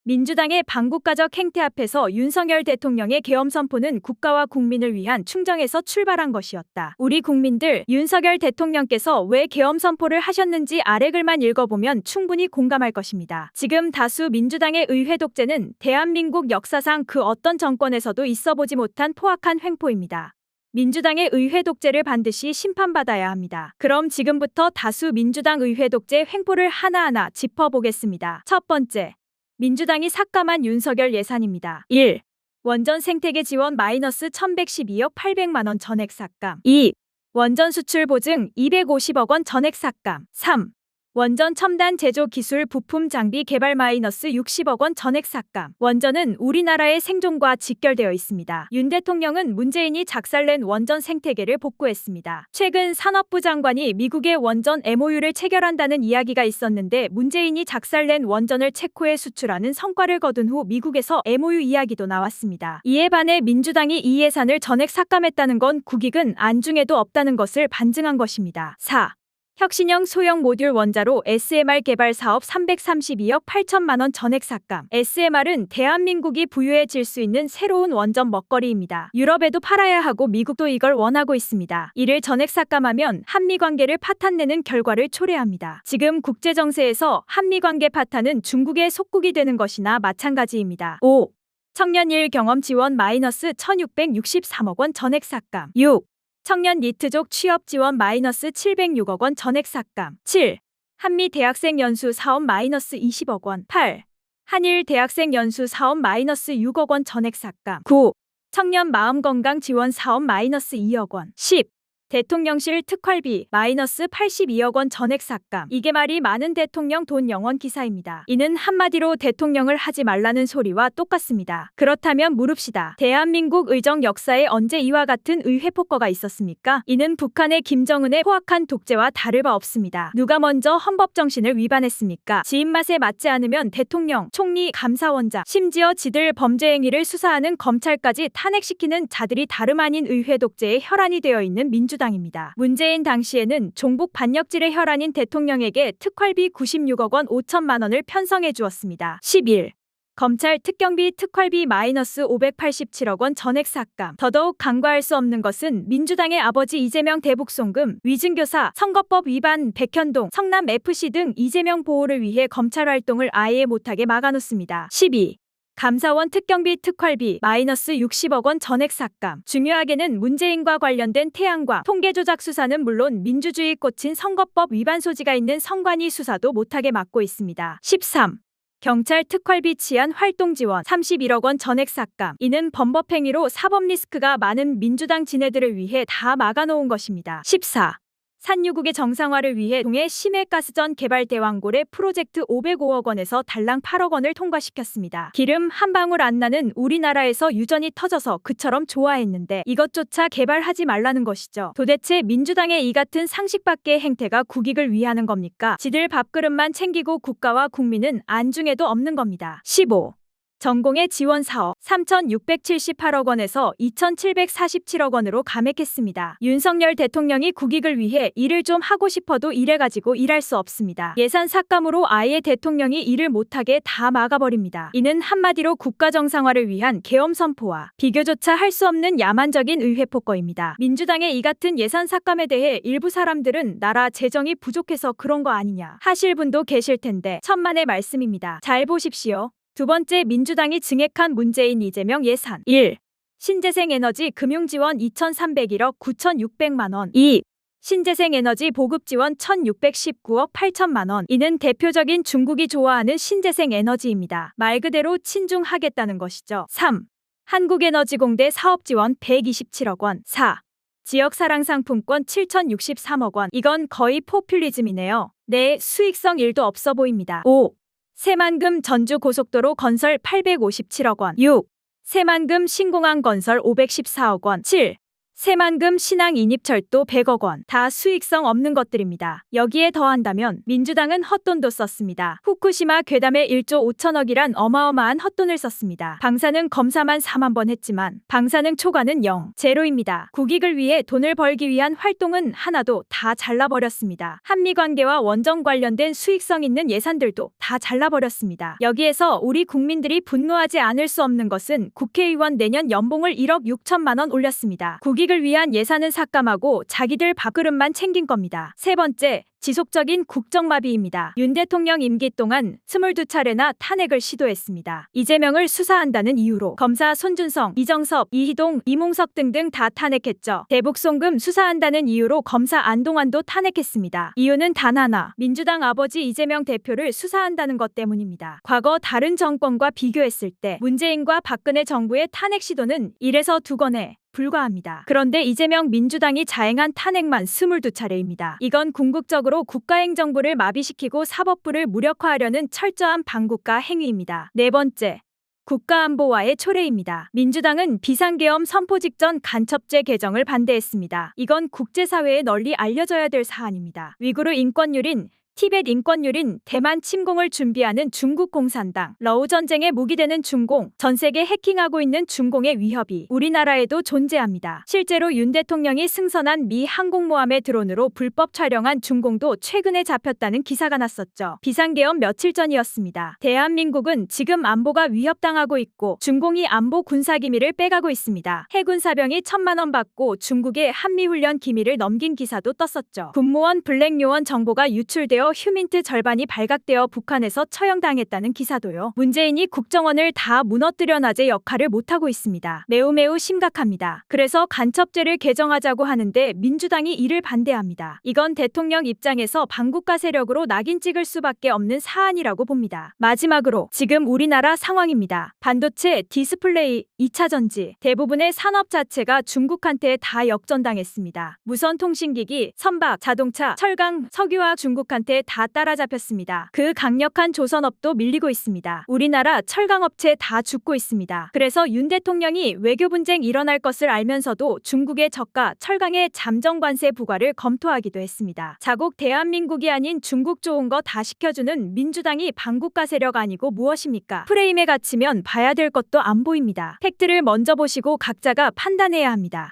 민주당의 반국가적 행태 앞에서 윤석열 대통령의 계엄 선포는 국가와 국민을 위한 충정에서 출발한 것이었다. 우리 국민들, 윤석열 대통령께서 왜 계엄 선포를 하셨는지 아래 글만 읽어보면 충분히 공감할 것입니다. 지금 다수 민주당의 의회 독재는 대한민국 역사상 그 어떤 정권에서도 있어보지 못한 포악한 횡포입니다. 민주당의 의회 독재를 반드시 심판받아야 합니다. 그럼 지금부터 다수 민주당 의회 독재 횡포를 하나하나 짚어보겠습니다. 첫 번째, 민주당이 삭감한 윤석열 예산입니다. 1. 원전 생태계 지원 마이너스 1112억 800만 원 전액 삭감. 2. 원전 수출 보증 250억 원 전액 삭감. 3. 원전 첨단 제조 기술 부품 장비 개발 마이너스 60억 원 전액 삭감. 원전은 우리나라의 생존과 직결되어 있습니다. 윤 대통령은 문재인이 작살낸 원전 생태계를 복구했습니다. 최근 산업부 장관이 미국의 원전 MOU를 체결한다는 이야기가 있었는데 문재인이 작살낸 원전을 체코에 수출하는 성과를 거둔 후 미국에서 MOU 이야기도 나왔습니다. 이에 반해 민주당이 이 예산을 전액 삭감했다는 건 국익은 안중에도 없다는 것을 반증한 것입니다. 4. 혁신형 소형 모듈 원자로 SMR 개발 사업 332억 8천만 원 전액 삭감. SMR은 대한민국이 부유해질 수 있는 새로운 원전 먹거리입니다. 유럽에도 팔아야 하고 미국도 이걸 원하고 있습니다. 이를 전액 삭감하면 한미관계를 파탄내는 결과를 초래합니다. 지금 국제정세에서 한미관계 파탄은 중국의 속국이 되는 것이나 마찬가지입니다. 5. 청년 일 경험 지원 마이너스 1663억 원 전액 삭감. 6. 청년 니트족 취업 지원 마이너스 706억 원 전액 삭감. 7. 한미 대학생 연수 사업 마이너스 20억 원. 8. 한일 대학생 연수 사업 마이너스 6억 원 전액 삭감. 9. 청년 마음건강 지원 사업 마이너스 2억 원. 10. 대통령실 특활비 마이너스 82억 원 전액 삭감. 이게 말이 많은 대통령 돈 영원 기사입니다. 이는 한마디로 대통령을 하지 말라는 소리와 똑같습니다. 그렇다면 물읍시다. 대한민국 의정 역사에 언제 이와 같은 의회 폭거가 있었습니까? 이는 북한의 김정은의 포악한 독재와 다를 바 없습니다. 누가 먼저 헌법 정신을 위반했습니까? 지 입맛에 맞지 않으면 대통령, 총리, 감사원장, 심지어 지들 범죄 행위를 수사하는 검찰까지 탄핵시키는 자들이 다름 아닌 의회 독재의 혈안이 되어 있는 민주당입니다. 문재인 당시에는 종북 반역질의 혈안인 대통령에게 특활비 96억 원 5천만 원을 편성해 주었습니다. 11. 검찰 특경비 특활비 마이너스 587억 원 전액 삭감. 더더욱 간과할 수 없는 것은 민주당의 아버지 이재명 대북송금, 위증교사, 선거법 위반, 백현동, 성남FC 등 이재명 보호를 위해 검찰 활동을 아예 못하게 막아놓습니다. 12. 감사원 특경비 특활비 마이너스 60억 원 전액 삭감. 중요하게는 문재인과 관련된 태양광 통계조작 수사는 물론 민주주의 꽂힌 선거법 위반 소지가 있는 선관위 수사도 못하게 막고 있습니다. 13. 경찰 특활비 치안 활동 지원 31억 원 전액 삭감. 이는 범법행위로 사법 리스크가 많은 민주당 지네들을 위해 다 막아놓은 것입니다. 14. 산유국의 정상화를 위해 동해 심해가스전 개발 대왕고래 프로젝트 505억 원에서 달랑 8억 원을 통과시켰습니다. 기름 한 방울 안 나는 우리나라에서 유전이 터져서 그처럼 좋아했는데 이것조차 개발하지 말라는 것이죠. 도대체 민주당의 이 같은 상식 밖의 행태가 국익을 위하는 겁니까? 지들 밥그릇만 챙기고 국가와 국민은 안중에도 없는 겁니다. 15. 전공의 지원 사업 3,678억 원에서 2,747억 원으로 감액했습니다. 윤석열 대통령이 국익을 위해 일을 좀 하고 싶어도 이래가지고 일할 수 없습니다. 예산 삭감으로 아예 대통령이 일을 못하게 다 막아버립니다. 이는 한마디로 국가 정상화를 위한 계엄 선포와 비교조차 할 수 없는 야만적인 의회 폭거입니다. 민주당의 이 같은 예산 삭감에 대해 일부 사람들은 나라 재정이 부족해서 그런 거 아니냐 하실 분도 계실 텐데 천만의 말씀입니다. 잘 보십시오. 두 번째, 민주당이 증액한 문재인 이재명 예산. 1. 신재생에너지 금융지원 2,301억 9,600만 원. 2. 신재생에너지 보급지원 1,619억 8천만 원. 이는 대표적인 중국이 좋아하는 신재생에너지입니다. 말 그대로 친중하겠다는 것이죠. 3. 한국에너지공대 사업지원 127억 원. 4. 지역사랑상품권 7,063억 원. 이건 거의 포퓰리즘이네요. 네, 수익성 1도 없어 보입니다. 5. 새만금 전주고속도로 건설 857억 원. 6. 새만금 신공항 건설 514억 원. 7. 새만금, 신항, 인입철도 100억 원. 다 수익성 없는 것들입니다. 여기에 더한다면 민주당은 헛돈도 썼습니다. 후쿠시마 괴담에 1조 5천억이란 어마어마한 헛돈을 썼습니다. 방사능 검사만 4만 번 했지만 방사능 초과는 0, 제로입니다. 국익을 위해 돈을 벌기 위한 활동은 하나도 다 잘라버렸습니다. 한미관계와 원전 관련된 수익성 있는 예산들도 다 잘라버렸습니다. 여기에서 우리 국민들이 분노하지 않을 수 없는 것은 국회의원 내년 연봉을 1억 6천만 원 올렸습니다. 국익을 위한 예산은 삭감하고 자기들 밥그릇만 챙긴 겁니다. 세 번째, 지속적인 국정마비입니다. 윤 대통령 임기 동안 22차례나 탄핵을 시도했습니다. 이재명을 수사한다는 이유로 검사 손준성, 이정섭, 이희동, 이몽석 등등 다 탄핵했죠. 대북송금 수사한다는 이유로 검사 안동환도 탄핵했습니다. 이유는 단 하나, 민주당 아버지 이재명 대표를 수사한다는 것 때문입니다. 과거 다른 정권과 비교했을 때 문재인과 박근혜 정부의 탄핵 시도는 1에서 2건에 불과합니다. 그런데 이재명 민주당이 자행한 탄핵만 22차례입니다. 이건 궁극적으로 국가행정부를 마비시키고 사법부를 무력화하려는 철저한 반국가 행위입니다. 네 번째, 국가안보와의 초래입니다. 민주당은 비상계엄 선포 직전 간첩죄 개정을 반대했습니다. 이건 국제사회에 널리 알려져야 될 사안입니다. 위구르 인권유린, 티벳 인권유린, 대만 침공을 준비하는 중국 공산당, 러우 전쟁에 무기되는 중공, 전 세계 해킹하고 있는 중공의 위협이 우리나라에도 존재합니다. 실제로 윤 대통령이 승선한 미 항공모함의 드론으로 불법 촬영한 중공도 최근에 잡혔다는 기사가 났었죠. 비상계엄 며칠 전이었습니다. 대한민국은 지금 안보가 위협당하고 있고 중공이 안보 군사기밀을 빼가고 있습니다. 해군 사병이 1,000만 원 받고 중국에 한미훈련 기밀을 넘긴 기사도 떴었죠. 군무원 블랙요원 정보가 유출되어 휴민트 절반이 발각되어 북한에서 처형당했다는 기사도요. 문재인이 국정원을 다 무너뜨려 낮의 역할을 못하고 있습니다. 매우 심각합니다. 그래서 간첩죄를 개정하자고 하는데 민주당이 이를 반대합니다. 이건 대통령 입장에서 반국가 세력으로 낙인 찍을 수밖에 없는 사안이라고 봅니다. 마지막으로 지금 우리나라 상황입니다. 반도체, 디스플레이, 2차전지 대부분의 산업 자체가 중국한테 다 역전당했습니다. 무선통신기기, 선박, 자동차, 철강, 석유화 중국한테 다 따라잡혔습니다. 그 강력한 조선업도 밀리고 있습니다. 우리나라 철강업체 다 죽고 있습니다. 그래서 윤 대통령이 외교 분쟁 일어날 것을 알면서도 중국의 저가 철강의 잠정관세 부과를 검토하기도 했습니다. 자국 대한민국이 아닌 중국 좋은 거 다 시켜주는 민주당이 반국가 세력 아니고 무엇입니까? 프레임에 갇히면 봐야 될 것도 안 보입니다. 팩트를 먼저 보시고 각자가 판단해야 합니다.